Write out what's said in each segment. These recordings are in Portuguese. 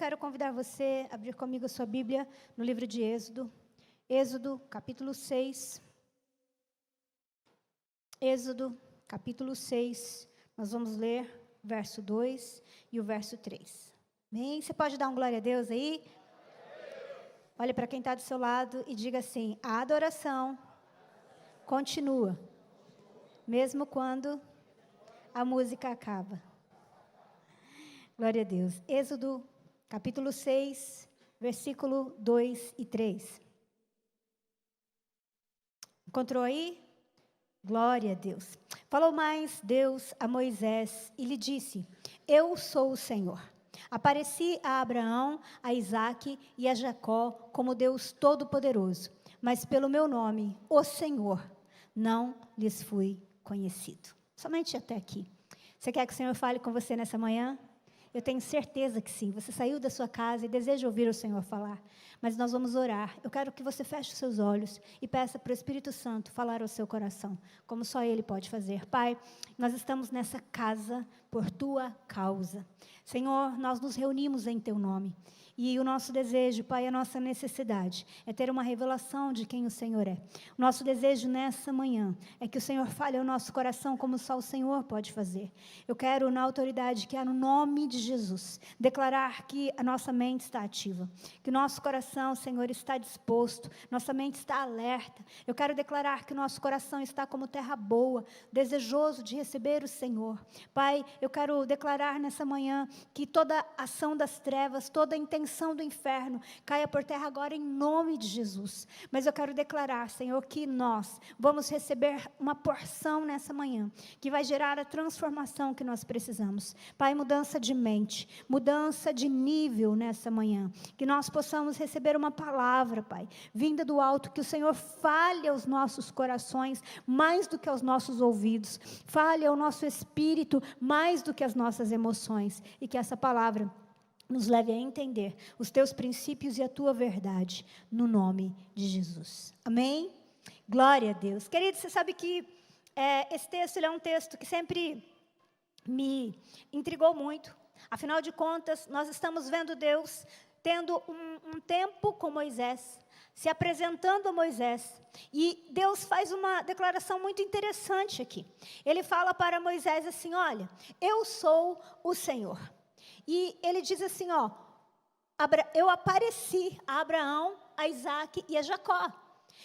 quero convidar você a abrir comigo a sua Bíblia no livro de Êxodo. Êxodo, capítulo 6. Êxodo, capítulo 6. Nós vamos ler o verso 2 e o verso 3. Amém? Você pode dar um glória a Deus aí? Olha para quem está do seu lado e diga assim: a adoração continua, mesmo quando a música acaba. Glória a Deus. Êxodo, capítulo 6, versículo 2 e 3. Encontrou aí? Glória a Deus. Falou mais Deus a Moisés e lhe disse: eu sou o Senhor. Apareci a Abraão, a Isaque e a Jacó como Deus Todo-Poderoso, mas pelo meu nome, o Senhor, não lhes fui conhecido. Somente até aqui. Você quer que o Senhor fale com você nessa manhã? Eu tenho certeza que sim. Você saiu da sua casa e deseja ouvir o Senhor falar. Mas nós vamos orar. Eu quero que você feche os seus olhos e peça para o Espírito Santo falar ao seu coração, como só Ele pode fazer. Pai, nós estamos nessa casa por Tua causa. Senhor, nós nos reunimos em Teu nome. E o nosso desejo, Pai, a nossa necessidade é ter uma revelação de quem o Senhor é. O nosso desejo nessa manhã é que o Senhor fale ao nosso coração como só o Senhor pode fazer. Eu quero, na autoridade que há no nome de Jesus, declarar que a nossa mente está ativa, que o nosso coração, Senhor, está disposto, nossa mente está alerta. Eu quero declarar que o nosso coração está como terra boa, desejoso de receber o Senhor. Pai, eu quero declarar nessa manhã que toda ação das trevas, toda intenção do inferno caia por terra agora em nome de Jesus. Mas eu quero declarar, Senhor, que nós vamos receber uma porção nessa manhã que vai gerar a transformação que nós precisamos. Pai, mudança de mente, mudança de nível nessa manhã, que nós possamos receber uma palavra, Pai, vinda do alto, que o Senhor fale aos nossos corações mais do que aos nossos ouvidos, fale ao nosso espírito mais do que às nossas emoções, e que essa palavra nos leve a entender os Teus princípios e a Tua verdade, no nome de Jesus. Amém? Glória a Deus. Querido, você sabe que esse texto ele é um texto que sempre me intrigou muito. Afinal de contas, nós estamos vendo Deus tendo um tempo com Moisés, se apresentando a Moisés. E Deus faz uma declaração muito interessante aqui. Ele fala para Moisés assim: olha, eu sou o Senhor. E ele diz assim, eu apareci a Abraão, a Isaque e a Jacó.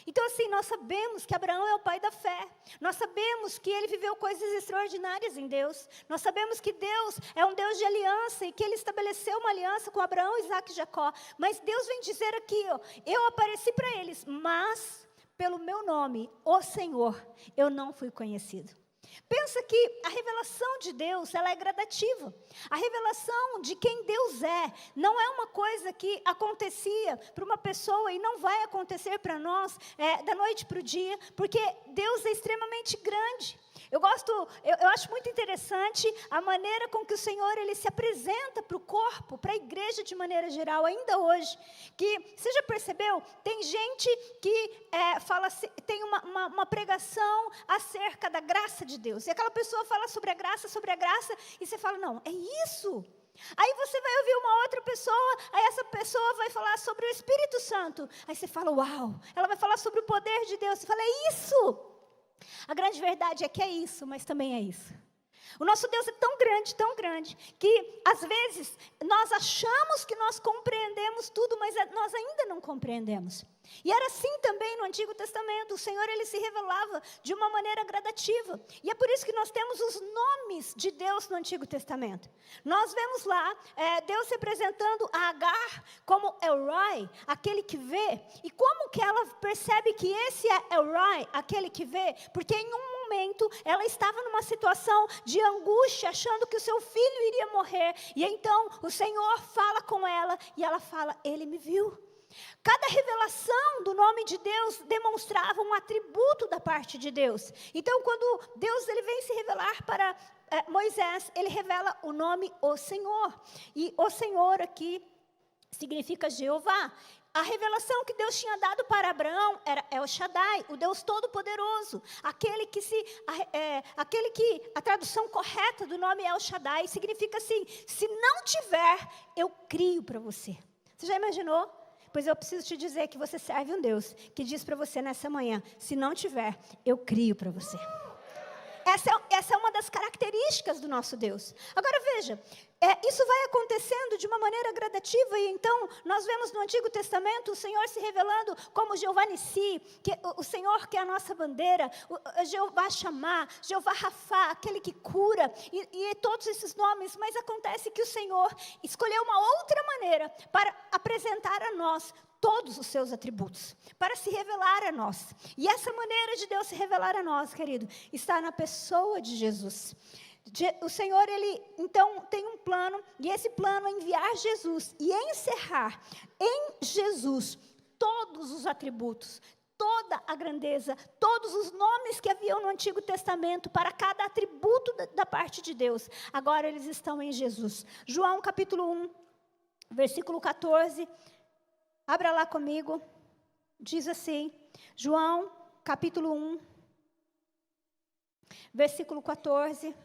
Então assim, nós sabemos que Abraão é o pai da fé. Nós sabemos que ele viveu coisas extraordinárias em Deus. Nós sabemos que Deus é um Deus de aliança e que ele estabeleceu uma aliança com Abraão, Isaque e Jacó. Mas Deus vem dizer aqui, eu apareci para eles, mas pelo meu nome, o Senhor, eu não fui conhecido. Pensa que a revelação de Deus, ela é gradativa. A revelação de quem Deus não é uma coisa que acontecia para uma pessoa e não vai acontecer para nós da noite para o dia, porque Deus é extremamente grande. Eu acho muito interessante a maneira com que o Senhor ele se apresenta para o corpo, para a igreja de maneira geral, ainda hoje. Que, você já percebeu? Tem gente que tem uma pregação acerca da graça de Deus. E aquela pessoa fala sobre a graça, e você fala, não, é isso. Aí você vai ouvir uma outra pessoa, aí essa pessoa vai falar sobre o Espírito Santo. Aí você fala, uau, ela vai falar sobre o poder de Deus. Você fala, é isso. A grande verdade é que é isso, mas também é isso. O nosso Deus é tão grande, que às vezes nós achamos que nós compreendemos tudo, mas nós ainda não compreendemos. E era assim também no Antigo Testamento, o Senhor ele se revelava de uma maneira gradativa. E é por isso que nós temos os nomes de Deus no Antigo Testamento. Nós vemos lá Deus se apresentando a Agar como El-Roi, aquele que vê. E como que ela percebe que esse é El-Roi, aquele que vê? Porque em um momento ela estava numa situação de angústia, achando que o seu filho iria morrer. E então o Senhor fala com ela e ela fala, ele me viu. Cada revelação do nome de Deus demonstrava um atributo da parte de Deus. Então, quando Deus ele vem se revelar para Moisés, ele revela o nome O Senhor. E O Senhor aqui significa Jeová. A revelação que Deus tinha dado para Abraão era El Shaddai, o Deus Todo-Poderoso. Aquele que a tradução correta do nome El Shaddai significa assim: se não tiver, eu crio para você. Você já imaginou? Pois eu preciso te dizer que você serve um Deus que diz para você nessa manhã: se não tiver, eu crio para você. Essa é uma das características do nosso Deus. Agora veja, isso vai acontecendo de uma maneira gradativa, e então nós vemos no Antigo Testamento o Senhor se revelando como Jeová Nissi, o Senhor que é a nossa bandeira, Jeová Shammah, Jeová Rafá, aquele que cura, e todos esses nomes. Mas acontece que o Senhor escolheu uma outra maneira para apresentar a nós todos os seus atributos, para se revelar a nós. E essa maneira de Deus se revelar a nós, querido, está na pessoa de Jesus. O Senhor, Ele, então, tem um plano, e esse plano é enviar Jesus e encerrar em Jesus todos os atributos, toda a grandeza, todos os nomes que haviam no Antigo Testamento para cada atributo da parte de Deus. Agora eles estão em Jesus. João capítulo 1, versículo 14, abra lá comigo, diz assim, João capítulo 1, versículo 14,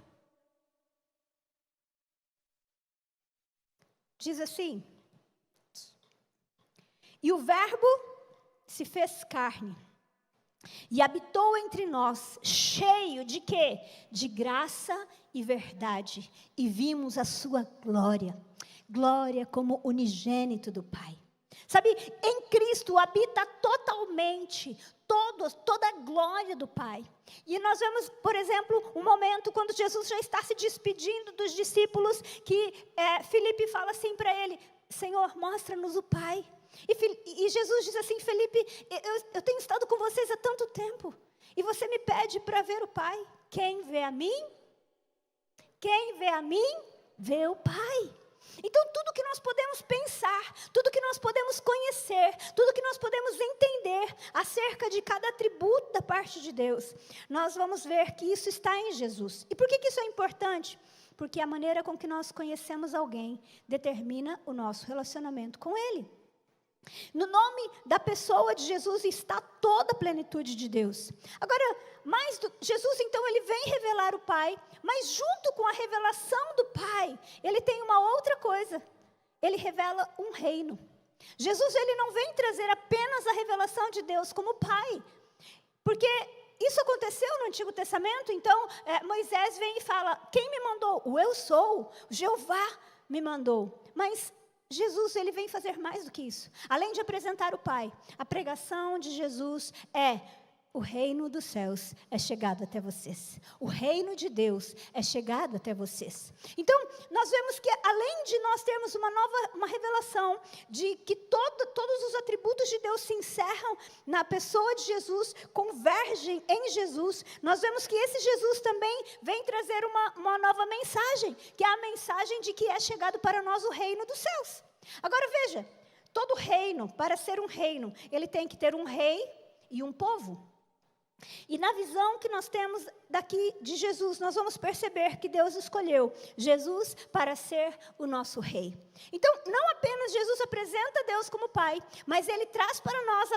diz assim: e o Verbo se fez carne e habitou entre nós, cheio de quê? De graça e verdade, e vimos a sua glória, glória como unigênito do Pai. Sabe, em Cristo habita totalmente toda a glória do Pai. E nós vemos, por exemplo, um momento quando Jesus já está se despedindo dos discípulos, que Filipe fala assim para ele: Senhor, mostra-nos o Pai. E Jesus diz assim: Filipe, eu tenho estado com vocês há tanto tempo, e você me pede para ver o Pai. Quem vê a mim, vê o Pai. Então, tudo que nós podemos pensar, tudo que nós podemos conhecer, tudo que nós podemos entender acerca de cada atributo da parte de Deus, nós vamos ver que isso está em Jesus. E por que isso é importante? Porque a maneira com que nós conhecemos alguém determina o nosso relacionamento com Ele. No nome da pessoa de Jesus está toda a plenitude de Deus. Agora, Jesus então ele vem revelar o Pai, mas junto com a revelação do Pai, ele tem uma outra coisa. Ele revela um reino. Jesus ele não vem trazer apenas a revelação de Deus como Pai, porque isso aconteceu no Antigo Testamento. Então Moisés vem e fala: quem me mandou? O eu sou, Jeová me mandou. Mas Jesus, ele vem fazer mais do que isso. Além de apresentar o Pai, a pregação de Jesus é: o reino dos céus é chegado até vocês. O reino de Deus é chegado até vocês. Então, nós vemos que além de nós termos uma revelação de que todos os atributos de Deus se encerram na pessoa de Jesus, convergem em Jesus, nós vemos que esse Jesus também vem trazer uma nova mensagem, que é a mensagem de que é chegado para nós o reino dos céus. Agora veja, todo reino, para ser um reino, ele tem que ter um rei e um povo. E na visão que nós temos daqui de Jesus, nós vamos perceber que Deus escolheu Jesus para ser o nosso rei. Então, não apenas Jesus apresenta Deus como Pai, mas Ele traz para nós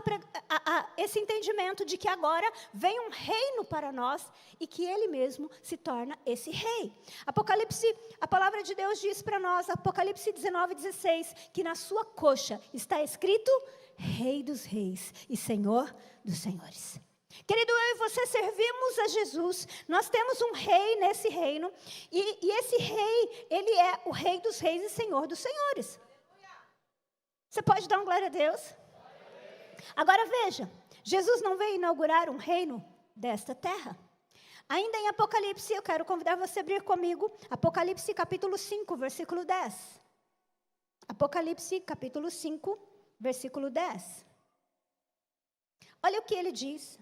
esse entendimento de que agora vem um reino para nós e que Ele mesmo se torna esse rei. Apocalipse, a palavra de Deus diz para nós, Apocalipse 19:16, que na sua coxa está escrito: Rei dos Reis e Senhor dos Senhores. Querido, eu e você servimos a Jesus, nós temos um rei nesse reino, e esse rei, ele é o Rei dos Reis e Senhor dos Senhores. Você pode dar um glória a Deus? Agora veja, Jesus não veio inaugurar um reino desta terra. Ainda em Apocalipse, eu quero convidar você a abrir comigo, Apocalipse capítulo 5, versículo 10. Apocalipse capítulo 5, versículo 10. Olha o que ele diz: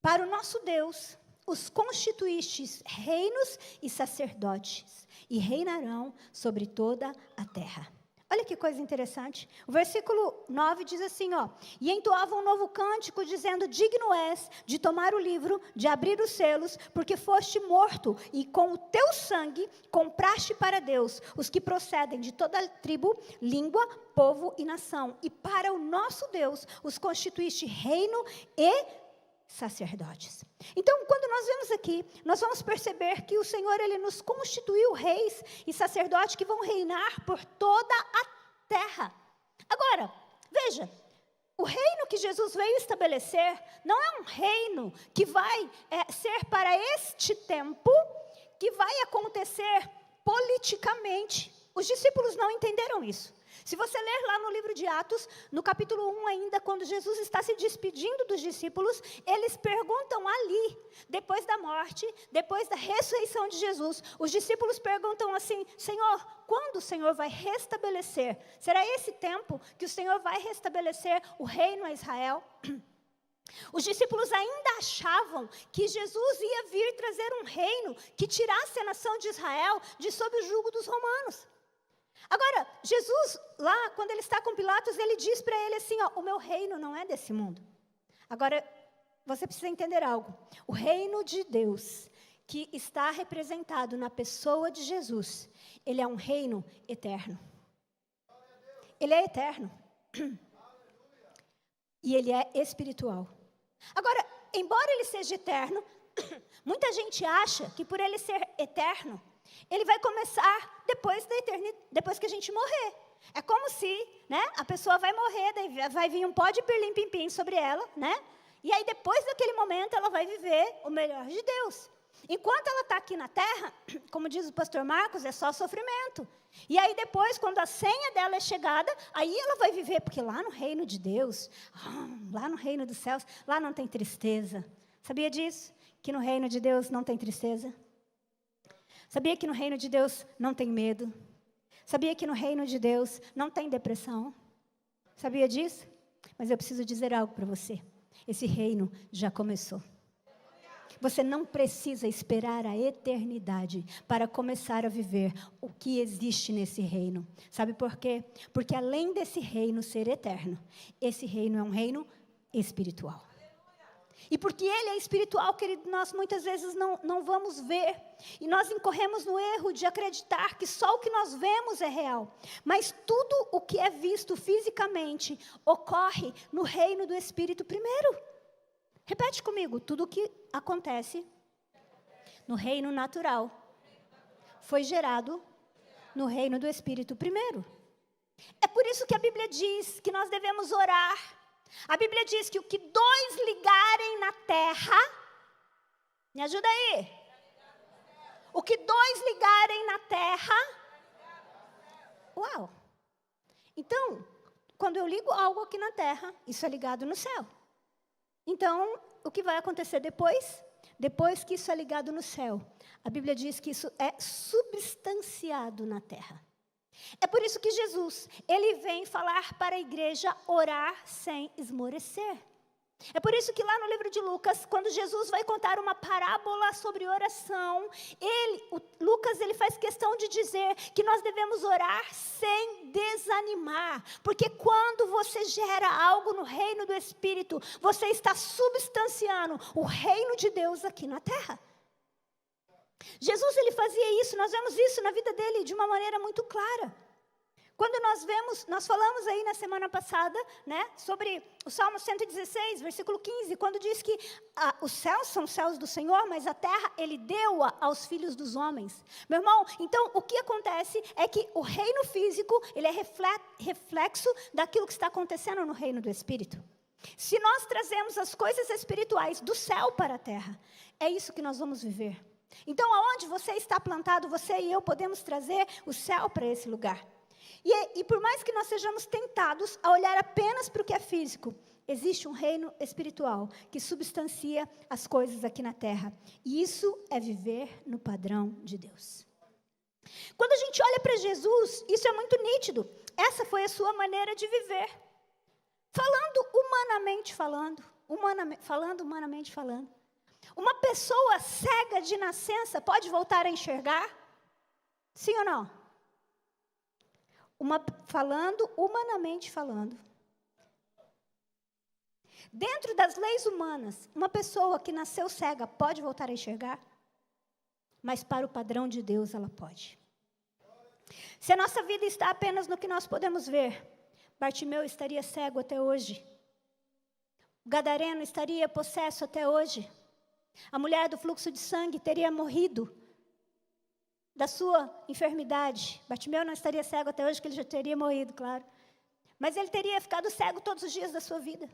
para o nosso Deus, os constituístes reinos e sacerdotes, e reinarão sobre toda a terra. Olha que coisa interessante. O versículo 9 diz assim, ó. E entoavam um novo cântico, dizendo, digno és de tomar o livro, de abrir os selos, porque foste morto, e com o teu sangue compraste para Deus os que procedem de toda a tribo, língua, povo e nação. E para o nosso Deus os constituíste reino e sacerdotes. Então, quando nós vemos aqui, nós vamos perceber que o Senhor, Ele nos constituiu reis e sacerdotes que vão reinar por toda a terra. Agora, veja, o reino que Jesus veio estabelecer não é um reino que vai ser para este tempo, que vai acontecer politicamente. Os discípulos não entenderam isso. Se você ler lá no livro de Atos, no capítulo 1 ainda, quando Jesus está se despedindo dos discípulos, eles perguntam ali, depois da morte, depois da ressurreição de Jesus, os discípulos perguntam assim, Senhor, quando o Senhor vai restabelecer? Será esse tempo que o Senhor vai restabelecer o reino a Israel? Os discípulos ainda achavam que Jesus ia vir trazer um reino que tirasse a nação de Israel de sob o jugo dos romanos. Agora, Jesus, lá, quando ele está com Pilatos, ele diz para ele assim, ó, o meu reino não é desse mundo. Agora, você precisa entender algo. O reino de Deus, que está representado na pessoa de Jesus, ele é um reino eterno. Ele é eterno. E ele é espiritual. Agora, embora ele seja eterno, muita gente acha que por ele ser eterno, ele vai começar depois da eternidade, depois que a gente morrer. É como se, né, a pessoa vai morrer, daí vai vir um pó de pirlim-pim-pim sobre ela, né? E aí depois daquele momento ela vai viver o melhor de Deus. Enquanto ela está aqui na terra, como diz o pastor Marcos, é só sofrimento. E aí depois, quando a senha dela é chegada, aí ela vai viver, porque lá no reino de Deus, lá no reino dos céus, lá não tem tristeza. Sabia disso? Que no reino de Deus não tem tristeza? Sabia que no reino de Deus não tem medo? Sabia que no reino de Deus não tem depressão? Sabia disso? Mas eu preciso dizer algo para você. Esse reino já começou. Você não precisa esperar a eternidade para começar a viver o que existe nesse reino. Sabe por quê? Porque além desse reino ser eterno, esse reino é um reino espiritual. E porque ele é espiritual, querido, nós muitas vezes não vamos ver. E nós incorremos no erro de acreditar que só o que nós vemos é real. Mas tudo o que é visto fisicamente ocorre no reino do Espírito primeiro. Repete comigo, tudo o que acontece no reino natural foi gerado no reino do Espírito primeiro. É por isso que a Bíblia diz que nós devemos orar. A Bíblia diz que o que dois ligarem na terra, me ajuda aí. O que dois ligarem na terra, uau. Então, quando eu ligo algo aqui na terra, isso é ligado no céu. Então, o que vai acontecer depois? Depois que isso é ligado no céu, a Bíblia diz que isso é substanciado na terra. É por isso que Jesus, ele vem falar para a igreja orar sem esmorecer. É por isso que lá no livro de Lucas, quando Jesus vai contar uma parábola sobre oração, Lucas ele faz questão de dizer que nós devemos orar sem desanimar. Porque quando você gera algo no reino do Espírito, você está substanciando o reino de Deus aqui na terra. Jesus ele fazia isso, nós vemos isso na vida dele de uma maneira muito clara. Quando nós falamos aí na semana passada, né, sobre o Salmo 116, versículo 15, quando diz que os céus são céus do Senhor, mas a terra ele deu-a aos filhos dos homens. Meu irmão, então o que acontece é que o reino físico, ele é reflexo daquilo que está acontecendo no reino do Espírito. Se nós trazemos as coisas espirituais do céu para a terra, é isso que nós vamos viver. Então, aonde você está plantado, você e eu podemos trazer o céu para esse lugar. E por mais que nós sejamos tentados a olhar apenas para o que é físico, existe um reino espiritual que substancia as coisas aqui na terra. E isso é viver no padrão de Deus. Quando a gente olha para Jesus, isso é muito nítido. Essa foi a sua maneira de viver. Humanamente falando. Uma pessoa cega de nascença pode voltar a enxergar? Sim ou não? humanamente falando. Dentro das leis humanas, uma pessoa que nasceu cega pode voltar a enxergar? Mas para o padrão de Deus ela pode. Se a nossa vida está apenas no que nós podemos ver, Bartimeu estaria cego até hoje. O gadareno estaria possesso até hoje. A mulher do fluxo de sangue teria morrido da sua enfermidade. Bartimeu não estaria cego até hoje, porque ele já teria morrido, claro. Mas ele teria ficado cego todos os dias da sua vida.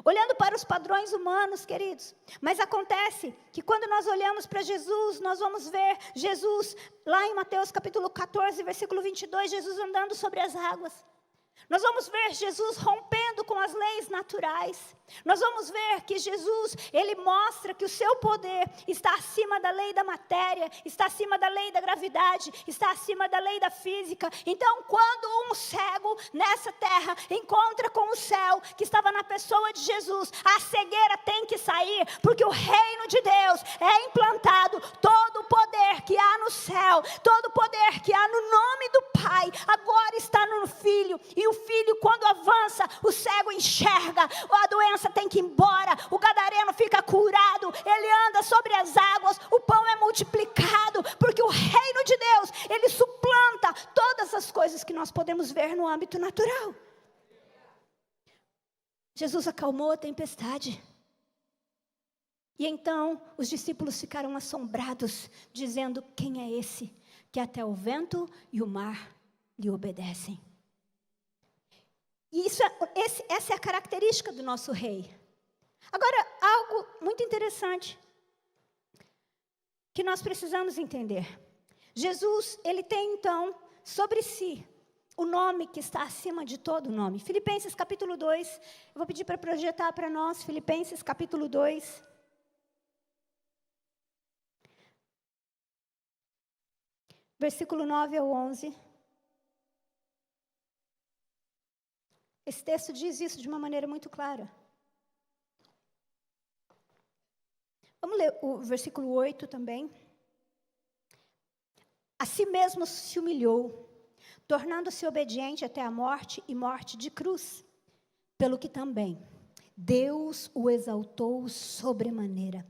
Olhando para os padrões humanos, queridos. Mas acontece que quando nós olhamos para Jesus, nós vamos ver Jesus, lá em Mateus capítulo 14, versículo 22, Jesus andando sobre as águas. Nós vamos ver Jesus rompendo com as leis naturais. Nós vamos ver que Jesus, ele mostra que o seu poder está acima da lei da matéria, está acima da lei da gravidade, está acima da lei da física. Então, quando um cego nessa terra encontra com o céu, que estava na pessoa de Jesus, a cegueira tem que sair, porque o reino de Deus é implantado. Todo o poder que há no céu, todo o poder que há no nome do Pai, agora está no Filho. E o Filho, quando avança, o cego enxerga, a doença tem que ir embora, o gadareno fica curado, ele anda sobre as águas, o pão é multiplicado, porque o reino de Deus, ele suplanta todas as coisas que nós podemos ver no âmbito natural. Jesus acalmou a tempestade. E então os discípulos ficaram assombrados, dizendo: quem é esse que até o vento e o mar lhe obedecem? E essa é a característica do nosso rei. Agora, algo muito interessante que nós precisamos entender. Jesus, ele tem então sobre si o nome que está acima de todo nome. Filipenses capítulo 2, eu vou pedir para projetar para nós, Filipenses capítulo 2. Versículo 9 ao 11. Esse texto diz isso de uma maneira muito clara. Vamos ler o versículo 8 também. A si mesmo se humilhou, tornando-se obediente até a morte e morte de cruz, pelo que também Deus o exaltou sobremaneira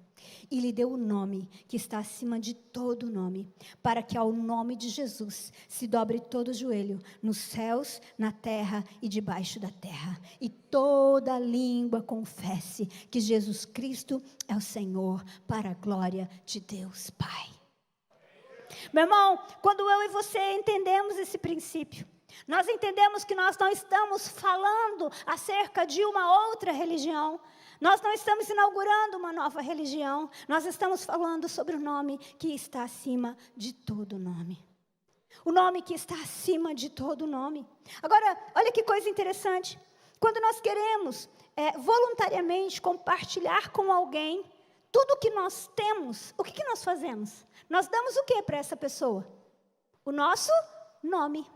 e lhe deu o nome que está acima de todo nome, para que ao nome de Jesus se dobre todo o joelho, nos céus, na terra e debaixo da terra, e toda língua confesse que Jesus Cristo é o Senhor, para a glória de Deus Pai. Meu irmão, quando eu e você entendemos esse princípio, nós entendemos que nós não estamos falando acerca de uma outra religião. Nós não estamos inaugurando uma nova religião. Nós estamos falando sobre o nome que está acima de todo nome. O nome que está acima de todo nome. Agora, olha que coisa interessante. Quando nós queremos voluntariamente compartilhar com alguém tudo o que nós temos, o que nós fazemos? Nós damos o que para essa pessoa? O nosso nome.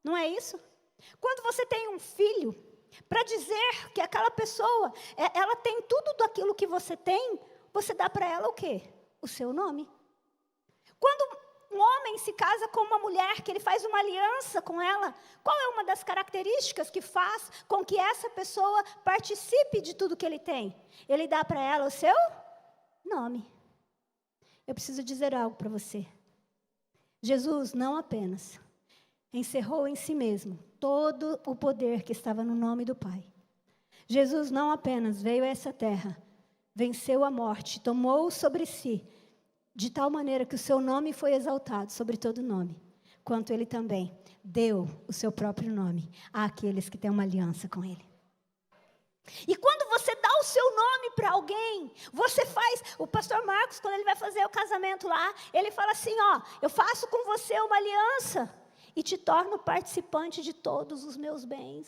Não é isso? Quando você tem um filho, para dizer que aquela pessoa, ela tem tudo daquilo que você tem, você dá para ela o quê? O seu nome. Quando um homem se casa com uma mulher, que ele faz uma aliança com ela, qual é uma das características que faz com que essa pessoa participe de tudo que ele tem? Ele dá para ela o seu nome. Eu preciso dizer algo para você. Jesus não apenas encerrou em si mesmo todo o poder que estava no nome do Pai. Jesus não apenas veio a essa terra, venceu a morte, tomou sobre si, de tal maneira que o seu nome foi exaltado sobre todo nome, quanto ele também deu o seu próprio nome àqueles que têm uma aliança com ele. E quando você dá o seu nome para alguém, você faz, o pastor Marcos, quando ele vai fazer o casamento lá, ele fala assim, ó, eu faço com você uma aliança e te torno participante de todos os meus bens.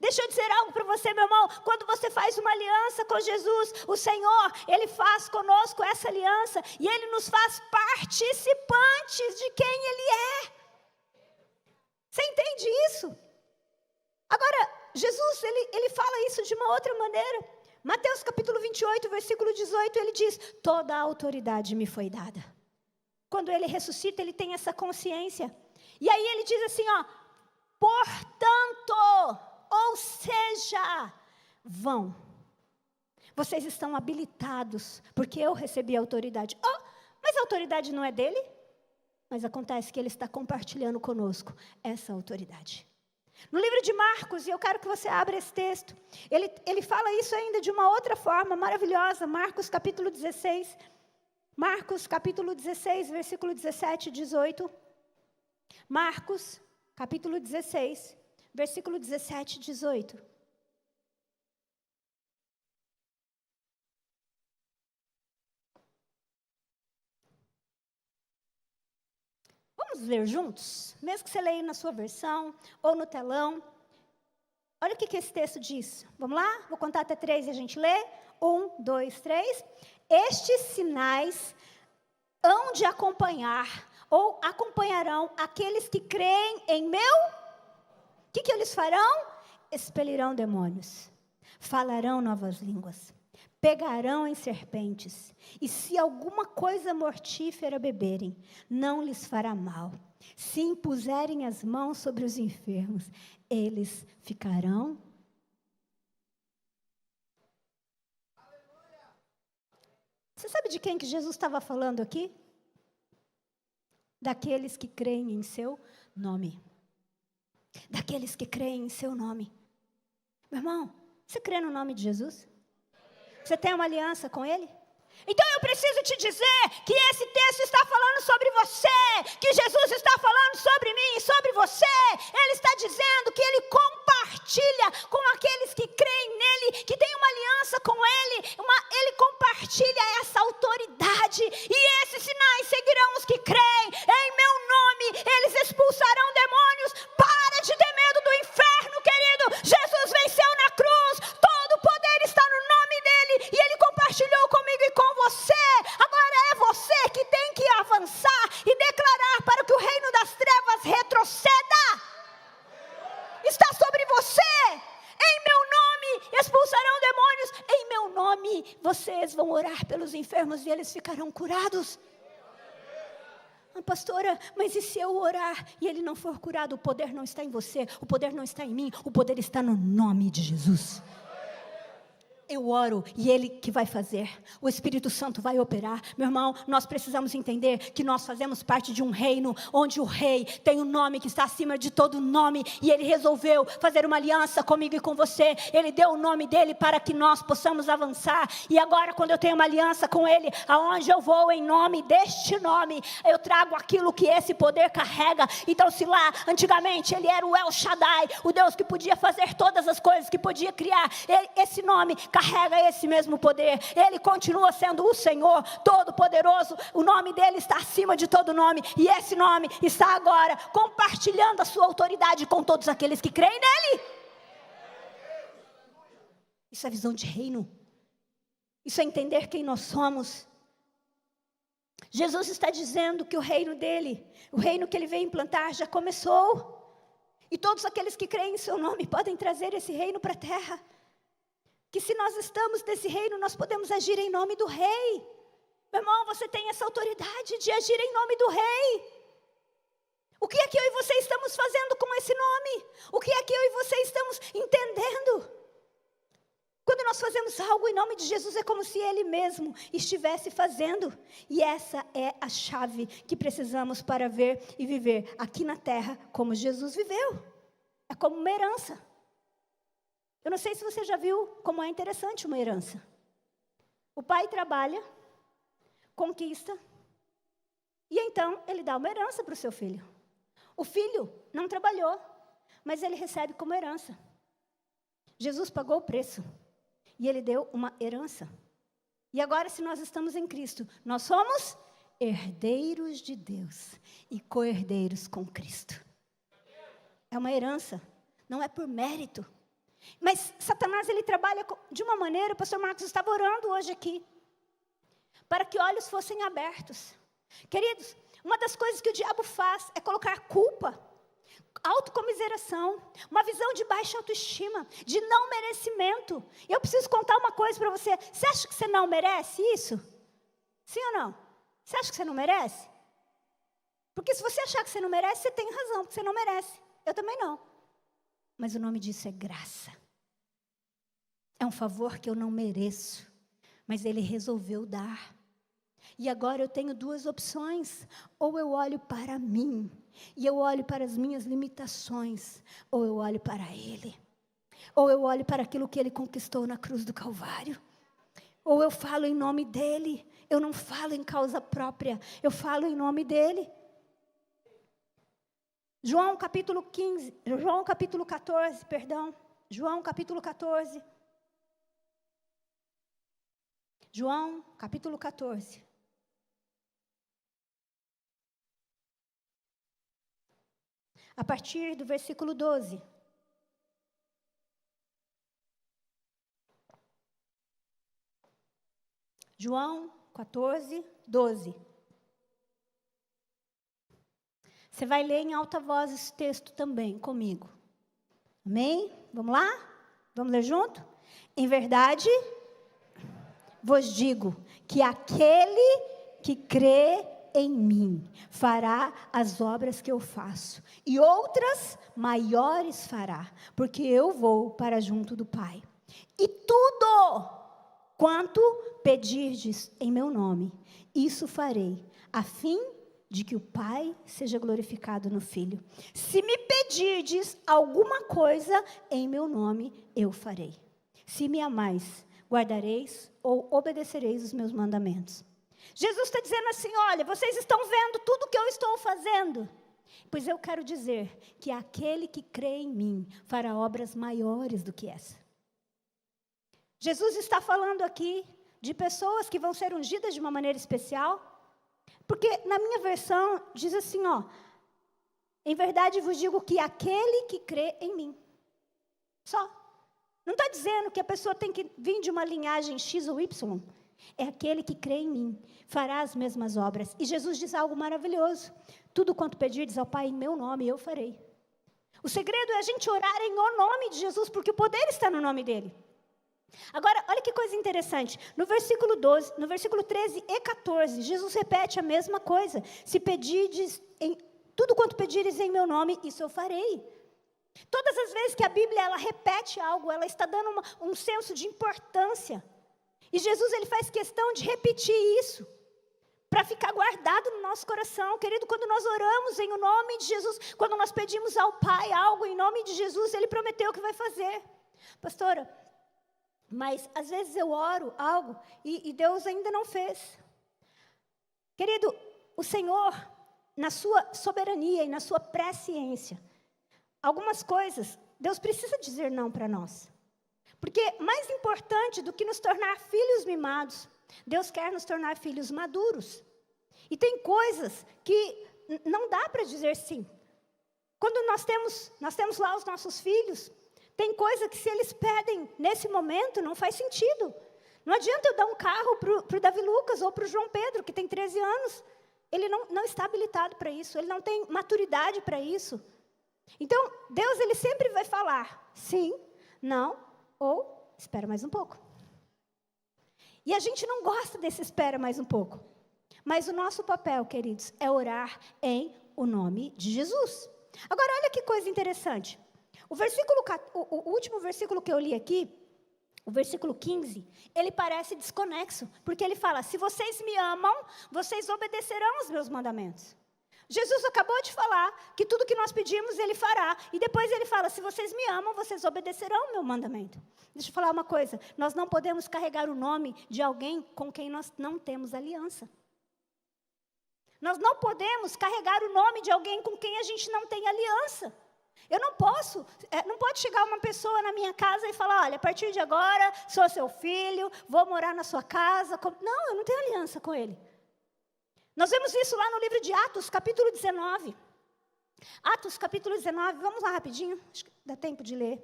Deixa eu dizer algo para você, meu irmão, quando você faz uma aliança com Jesus, o Senhor, Ele faz conosco essa aliança, e Ele nos faz participantes de quem Ele é. Você entende isso? Agora, Jesus, ele fala isso de uma outra maneira. Mateus capítulo 28, versículo 18, ele diz, toda a autoridade me foi dada. Quando ele ressuscita, ele tem essa consciência. E aí ele diz assim, ó, portanto, ou seja, vão. Vocês estão habilitados, porque eu recebi a autoridade. Oh, mas a autoridade não é dele? Mas acontece que ele está compartilhando conosco essa autoridade. No livro de Marcos, e eu quero que você abra esse texto, ele fala isso ainda de uma outra forma maravilhosa. Marcos capítulo 16, versículo 17 e 18. Marcos capítulo 16, versículo 17 e 18. Vamos ler juntos? Mesmo que você leia na sua versão ou no telão. Olha o que esse texto diz. Vamos lá? Vou contar até 3 e a gente lê. 1, 2, 3. Estes sinais hão de acompanhar ou acompanharão aqueles que creem em meu. O que eles farão? Expelirão demônios. Falarão novas línguas. Pegarão em serpentes, e se alguma coisa mortífera beberem, não lhes fará mal. Se impuserem as mãos sobre os enfermos, eles ficarão. Você sabe de quem que Jesus estava falando aqui? Daqueles que creem em seu nome. Daqueles que creem em seu nome. Meu irmão, você crê no nome de Jesus? Você tem uma aliança com Ele? Então eu preciso te dizer que esse texto está falando sobre você, que Jesus está falando sobre mim e sobre você. Ele está dizendo que Ele compartilha com aqueles que creem nele, que tem uma aliança com Ele. Ele compartilha essa autoridade. E esses sinais seguirão os que creem. Em meu nome, eles expulsarão demônios. Para de ter medo do inferno, querido. Jesus venceu na cruz. Todo o poder está no nome dEle. E Ele compartilhou comigo e com você. Agora é você que tem que avançar e declarar para que o reino das trevas retroceda. Está sobre você. Em meu nome expulsarão demônios. Em meu nome vocês vão orar pelos enfermos e eles ficarão curados. Ah, pastora, mas e se eu orar e ele não for curado? O poder não está em você, o poder não está em mim, o poder está no nome de Jesus. Eu oro e Ele que vai fazer. O Espírito Santo vai operar. Meu irmão, nós precisamos entender que nós fazemos parte de um reino onde o rei tem um nome que está acima de todo nome. E Ele resolveu fazer uma aliança comigo e com você. Ele deu o nome dEle para que nós possamos avançar. E agora, quando eu tenho uma aliança com Ele, aonde eu vou em nome deste nome, eu trago aquilo que esse poder carrega. Então, se lá, antigamente, Ele era o El Shaddai, o Deus que podia fazer todas as coisas, que podia criar, esse nome carrega esse mesmo poder. Ele continua sendo o Senhor Todo-Poderoso. O nome dele está acima de todo nome. E esse nome está agora compartilhando a sua autoridade com todos aqueles que creem nele. Isso é visão de reino. Isso é entender quem nós somos. Jesus está dizendo que o reino dele, o reino que ele veio implantar, já começou. E todos aqueles que creem em seu nome podem trazer esse reino para a terra. Que se nós estamos nesse reino, nós podemos agir em nome do rei. Meu irmão, você tem essa autoridade de agir em nome do rei. O que é que eu e você estamos fazendo com esse nome? O que é que eu e você estamos entendendo? Quando nós fazemos algo em nome de Jesus, é como se Ele mesmo estivesse fazendo. E essa é a chave que precisamos para ver e viver aqui na terra como Jesus viveu. É como uma herança. Eu não sei se você já viu como é interessante uma herança. O pai trabalha, conquista, e então ele dá uma herança para o seu filho. O filho não trabalhou, mas ele recebe como herança. Jesus pagou o preço, e ele deu uma herança. E agora, se nós estamos em Cristo, nós somos herdeiros de Deus e co-herdeiros com Cristo. É uma herança, não é por mérito. Mas Satanás, ele trabalha de uma maneira, o pastor Marcos estava orando hoje aqui, para que olhos fossem abertos. Queridos, uma das coisas que o diabo faz é colocar culpa, autocomiseração, uma visão de baixa autoestima, de não merecimento. E eu preciso contar uma coisa para você. Você acha que você não merece isso? Sim ou não? Você acha que você não merece? Porque se você achar que você não merece, você tem razão, porque você não merece. Eu também não. Mas o nome disso é graça. É um favor que eu não mereço, mas Ele resolveu dar. E agora eu tenho duas opções: ou eu olho para mim, e eu olho para as minhas limitações, ou eu olho para Ele. Ou eu olho para aquilo que Ele conquistou na cruz do Calvário. Ou eu falo em nome dEle. Eu não falo em causa própria, eu falo em nome dEle. João capítulo 14, perdão. João capítulo 14. João capítulo 14. A partir do versículo 12. João 14, 12. Você vai ler em alta voz esse texto também comigo. Amém? Vamos lá? Vamos ler junto? Em verdade, vos digo que aquele que crê em mim fará as obras que eu faço, e outras maiores fará, porque eu vou para junto do Pai. E tudo quanto pedirdes em meu nome, isso farei, a fim de que o Pai seja glorificado no Filho. Se me pedirdes alguma coisa em meu nome, eu farei. Se me amais, guardareis ou obedecereis os meus mandamentos. Jesus está dizendo assim: olha, vocês estão vendo tudo que eu estou fazendo? Pois eu quero dizer que aquele que crê em mim fará obras maiores do que essa. Jesus está falando aqui de pessoas que vão ser ungidas de uma maneira especial, porque na minha versão diz assim, ó: em verdade vos digo que aquele que crê em mim. Só. Não está dizendo que a pessoa tem que vir de uma linhagem X ou Y. É aquele que crê em mim, fará as mesmas obras. E Jesus diz algo maravilhoso: tudo quanto pedirdes ao Pai em meu nome, eu farei. O segredo é a gente orar em o nome de Jesus, porque o poder está no nome dele. Agora, olha que coisa interessante. No versículo 12, no versículo 13 e 14, Jesus repete a mesma coisa. Se pedirdes, tudo quanto pedires em meu nome, isso eu farei. Todas as vezes que a Bíblia ela repete algo, ela está dando um senso de importância. E Jesus ele faz questão de repetir isso, para ficar guardado no nosso coração. Querido, quando nós oramos em o nome de Jesus, quando nós pedimos ao Pai algo em nome de Jesus, Ele prometeu que vai fazer. Pastora, mas às vezes eu oro algo e Deus ainda não fez. Querido, o Senhor, na sua soberania e na sua presciência, algumas coisas, Deus precisa dizer não para nós. Porque mais importante do que nos tornar filhos mimados, Deus quer nos tornar filhos maduros. E tem coisas que não dá para dizer sim. Quando nós temos lá os nossos filhos, tem coisa que se eles pedem nesse momento, não faz sentido. Não adianta eu dar um carro para o Davi Lucas ou para o João Pedro, que tem 13 anos. Ele não está habilitado para isso, ele não tem maturidade para isso. Então, Deus ele sempre vai falar sim, não, ou espera mais um pouco. E a gente não gosta desse espera mais um pouco. Mas o nosso papel, queridos, é orar em o nome de Jesus. Agora, olha que coisa interessante. O último versículo que eu li aqui, o versículo 15, ele parece desconexo, porque ele fala: se vocês me amam, vocês obedecerão os meus mandamentos. Jesus acabou de falar que tudo que nós pedimos, Ele fará. E depois Ele fala: se vocês me amam, vocês obedecerão o meu mandamento. Deixa eu falar uma coisa: nós não podemos carregar o nome de alguém com quem nós não temos aliança. Nós não podemos carregar o nome de alguém com quem a gente não tem aliança. Eu não posso, não pode chegar uma pessoa na minha casa e falar: olha, a partir de agora, sou seu filho, vou morar na sua casa. Não, eu não tenho aliança com ele. Nós vemos isso lá no livro de Atos, capítulo 19. Atos, capítulo 19, vamos lá rapidinho, acho que dá tempo de ler.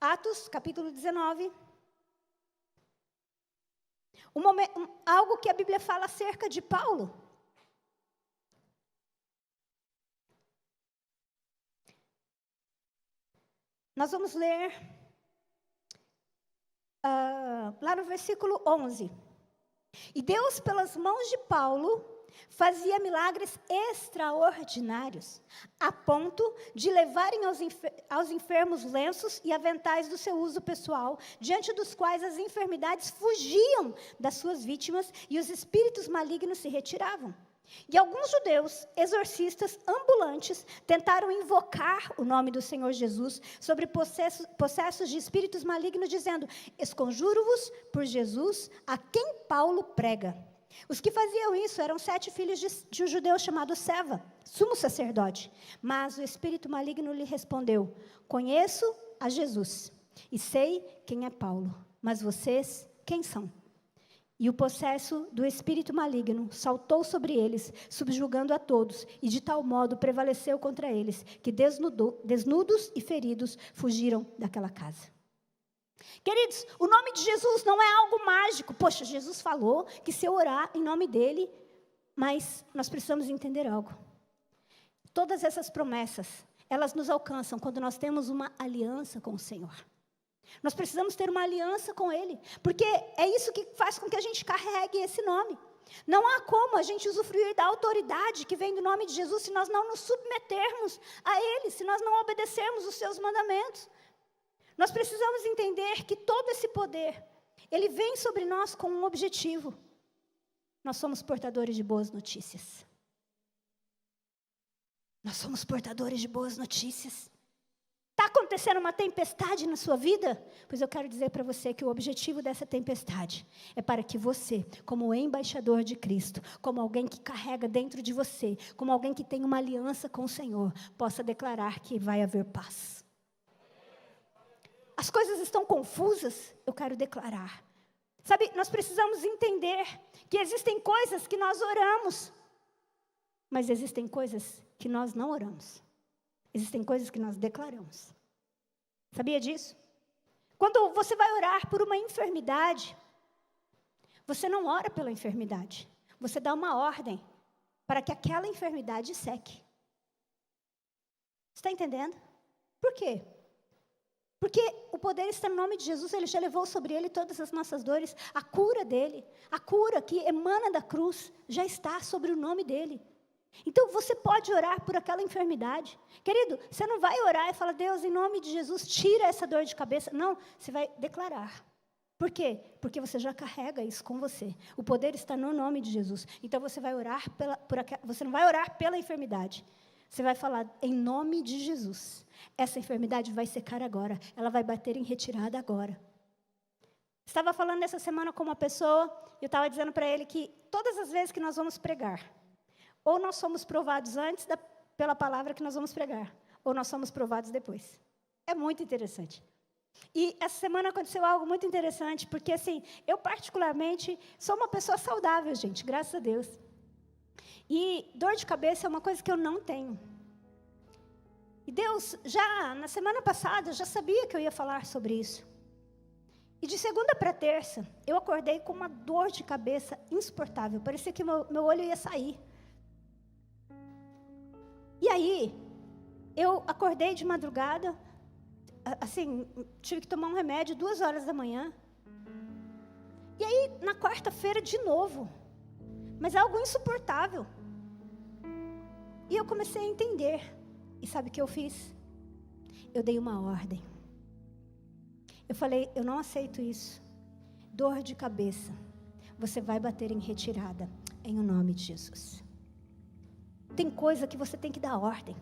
Atos, capítulo 19. Algo que a Bíblia fala acerca de Paulo. Nós vamos ler lá no versículo 11. E Deus, pelas mãos de Paulo, fazia milagres extraordinários, a ponto de levarem aos enfermos lenços e aventais do seu uso pessoal, diante dos quais as enfermidades fugiam das suas vítimas e os espíritos malignos se retiravam. E alguns judeus, exorcistas ambulantes, tentaram invocar o nome do Senhor Jesus sobre possessos de espíritos malignos, dizendo: esconjuro-vos por Jesus, a quem Paulo prega. Os que faziam isso eram 7 filhos de um judeu chamado Seva, sumo sacerdote. Mas o espírito maligno lhe respondeu: conheço a Jesus e sei quem é Paulo, mas vocês quem são? E o possesso do espírito maligno saltou sobre eles, subjugando a todos, e de tal modo prevaleceu contra eles, que desnudos e feridos fugiram daquela casa. Queridos, o nome de Jesus não é algo mágico. Poxa, Jesus falou que se eu orar em nome dele, mas nós precisamos entender algo. Todas essas promessas, elas nos alcançam quando nós temos uma aliança com o Senhor. Nós precisamos ter uma aliança com Ele, porque é isso que faz com que a gente carregue esse nome. Não há como a gente usufruir da autoridade que vem do nome de Jesus se nós não nos submetermos a Ele, se nós não obedecermos os seus mandamentos. Nós precisamos entender que todo esse poder, ele vem sobre nós com um objetivo. Nós somos portadores de boas notícias. Nós somos portadores de boas notícias. Está acontecendo uma tempestade na sua vida? Pois eu quero dizer para você que o objetivo dessa tempestade é para que você, como embaixador de Cristo, como alguém que carrega dentro de você, como alguém que tem uma aliança com o Senhor, possa declarar que vai haver paz. As coisas estão confusas, eu quero declarar. Sabe, nós precisamos entender que existem coisas que nós oramos, mas existem coisas que nós não oramos. Existem coisas que nós declaramos. Sabia disso? Quando você vai orar por uma enfermidade, você não ora pela enfermidade. Você dá uma ordem para que aquela enfermidade seque. Está entendendo? Por quê? Porque o poder está no nome de Jesus, Ele já levou sobre Ele todas as nossas dores. A cura dEle, a cura que emana da cruz, já está sobre o nome dEle. Então, você pode orar por aquela enfermidade. Querido, você não vai orar e falar: Deus, em nome de Jesus, tira essa dor de cabeça. Não, você vai declarar. Por quê? Porque você já carrega isso com você. O poder está no nome de Jesus. Então, você vai orar você não vai orar pela enfermidade. Você vai falar: em nome de Jesus, essa enfermidade vai secar agora. Ela vai bater em retirada agora. Estava falando essa semana com uma pessoa, e eu estava dizendo para ele que todas as vezes que nós vamos pregar, ou nós somos provados antes pela palavra que nós vamos pregar, ou nós somos provados depois. É muito interessante. E essa semana aconteceu algo muito interessante, porque assim, eu particularmente sou uma pessoa saudável, gente, graças a Deus. E dor de cabeça é uma coisa que eu não tenho. E Deus, já na semana passada, já sabia que eu ia falar sobre isso. E de segunda para terça, eu acordei com uma dor de cabeça insuportável. Parecia que meu olho ia sair. E aí, eu acordei de madrugada, assim, tive que tomar um remédio 2 horas da manhã. E aí, na quarta-feira, de novo. Mas algo insuportável. E eu comecei a entender. E sabe o que eu fiz? Eu dei uma ordem. Eu falei: eu não aceito isso. Dor de cabeça. Você vai bater em retirada, em o nome de Jesus. Tem coisa que você tem que dar ordem.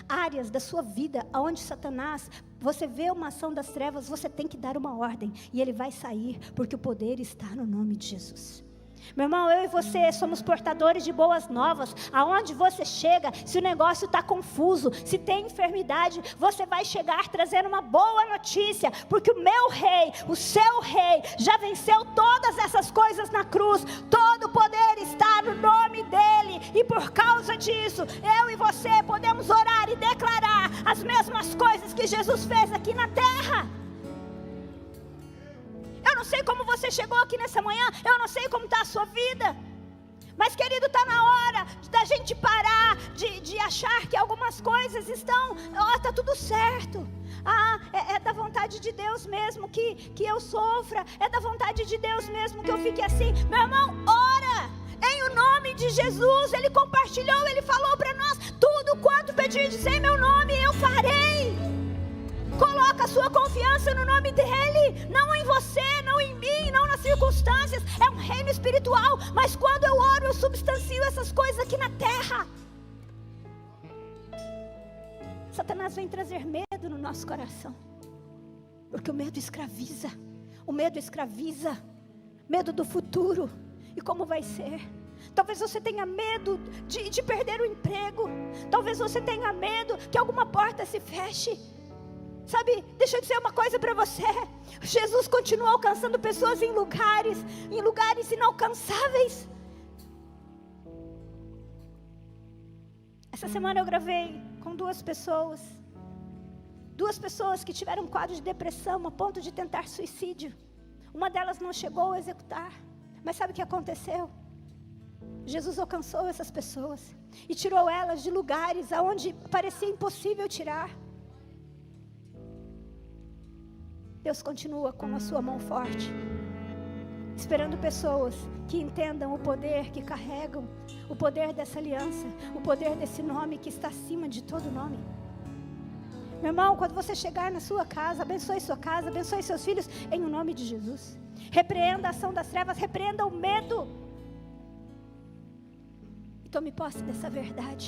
Áreas da sua vida, onde Satanás, você vê uma ação das trevas, você tem que dar uma ordem. E ele vai sair, porque o poder está no nome de Jesus. Meu irmão, eu e você somos portadores de boas novas. Aonde você chega, se o negócio está confuso, se tem enfermidade, você vai chegar trazendo uma boa notícia, porque o meu rei, o seu rei, já venceu todas essas coisas na cruz. Todo o poder está no nome dele, e por causa disso, eu e você podemos orar e declarar as mesmas coisas que Jesus fez aqui na terra. Eu não sei como você chegou aqui nessa manhã, eu não sei como está a sua vida, mas querido, está na hora da gente parar de achar que algumas coisas estão, está tudo certo. É da vontade de Deus mesmo que eu sofra, é da vontade de Deus mesmo que eu fique assim. Meu irmão, ora em o nome de Jesus. Ele compartilhou, ele falou para nós: tudo quanto pedirdes em meu nome, eu farei. Coloca a sua confiança no nome dele, não em você, não em mim, não nas circunstâncias. É um reino espiritual, mas quando eu oro, eu substancio essas coisas aqui na terra. Satanás vem trazer medo no nosso coração, porque o medo escraviza. O medo escraviza. Medo do futuro. E como vai ser? Talvez você tenha medo de perder o emprego. Talvez você tenha medo que alguma porta se feche. Sabe, deixa eu dizer uma coisa para você. Jesus continua alcançando pessoas em lugares inalcançáveis. Essa semana eu gravei com duas pessoas que tiveram um quadro de depressão a ponto de tentar suicídio. Uma delas não chegou a executar, mas sabe o que aconteceu? Jesus alcançou essas pessoas e tirou elas de lugares aonde parecia impossível tirar. Deus continua com a sua mão forte, esperando pessoas que entendam o poder que carregam, o poder dessa aliança, o poder desse nome que está acima de todo nome. Meu irmão, quando você chegar na sua casa, abençoe sua casa, abençoe seus filhos, em o nome de Jesus. Repreenda a ação das trevas, repreenda o medo. E tome posse dessa verdade.